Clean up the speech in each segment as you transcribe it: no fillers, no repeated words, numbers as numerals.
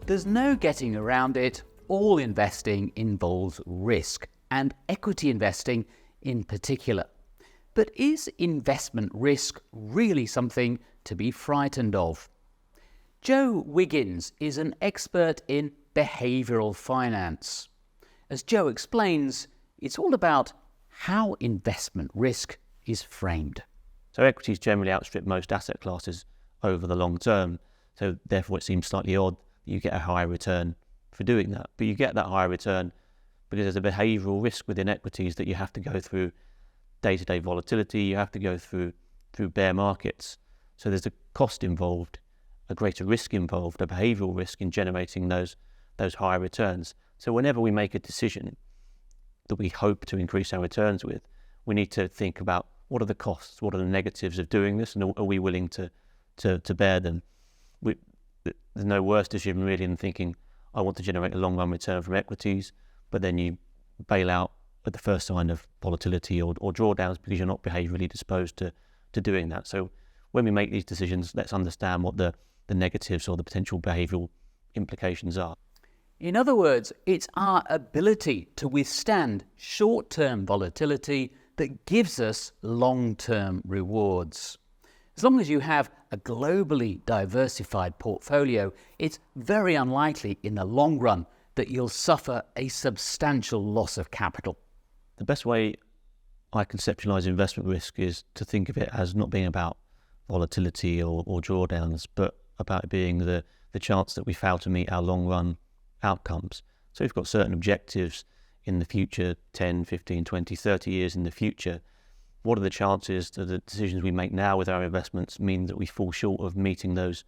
There's no getting around it. All investing involves risk, and equity investing in particular. But is investment risk really something to be frightened of? Joe Wiggins is an expert in behavioural finance. As Joe explains, it's all about how investment risk is framed. So equities generally outstrip most asset classes over the long term. So therefore it seems slightly odd that you get a higher return for doing that. But you get that higher return because there's a behavioural risk within equities that you have to go through day-to-day volatility, you have to go through bear markets. So there's a cost involved, a greater risk involved, a behavioural risk in generating those higher returns. So whenever we make a decision that we hope to increase our returns with, we need to think about what are the costs, what are the negatives of doing this, and are we willing to bear them? There's no worse decision really than thinking, I want to generate a long run return from equities, but then you bail out at the first sign of volatility or drawdowns because you're not behaviourally disposed to doing that. So when we make these decisions, let's understand what the negatives or the potential behavioural implications are. In other words, it's our ability to withstand short-term volatility that gives us long-term rewards. As long as you have a globally diversified portfolio, it's very unlikely in the long run that you'll suffer a substantial loss of capital. The best way I conceptualise investment risk is to think of it as not being about volatility or drawdowns, but about it being the chance that we fail to meet our long-run outcomes. So we've got certain objectives in the future, 10, 15, 20, 30 years in the future. What are the chances that the decisions we make now with our investments mean that we fall short of meeting those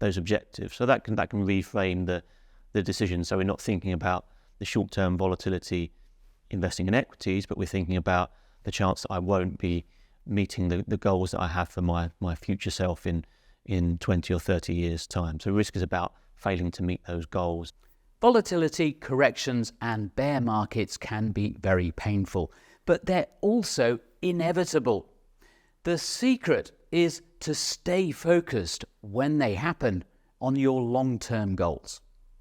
objectives? So that can reframe the decision. So we're not thinking about the short-term volatility investing in equities, but we're thinking about the chance that I won't be meeting the goals that I have for my future self in 20 or 30 years' time. So risk is about failing to meet those goals. Volatility, corrections and bear markets can be very painful, but they're also inevitable. The secret is to stay focused when they happen on your long-term goals.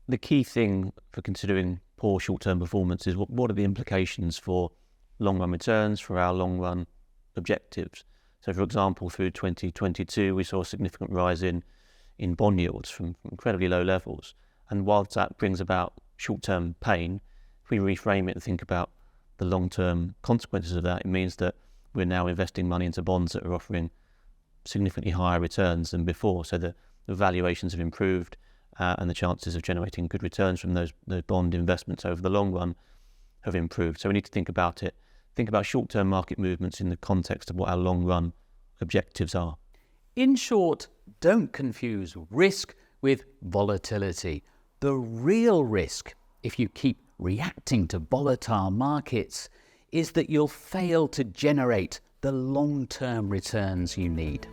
The key thing for considering poor short-term performance is what are the implications for long-run returns, for our long-run objectives. So for example, through 2022, we saw a significant rise in bond yields from incredibly low levels. And whilst that brings about short-term pain, if we reframe it and think about the long-term consequences of that, it means that we're now investing money into bonds that are offering significantly higher returns than before. So the valuations have improved and the chances of generating good returns from those bond investments over the long run have improved. So we need to think about it, think about short-term market movements in the context of what our long-run objectives are. In short, don't confuse risk with volatility. The real risk, if you keep reacting to volatile markets, is that you'll fail to generate the long-term returns you need.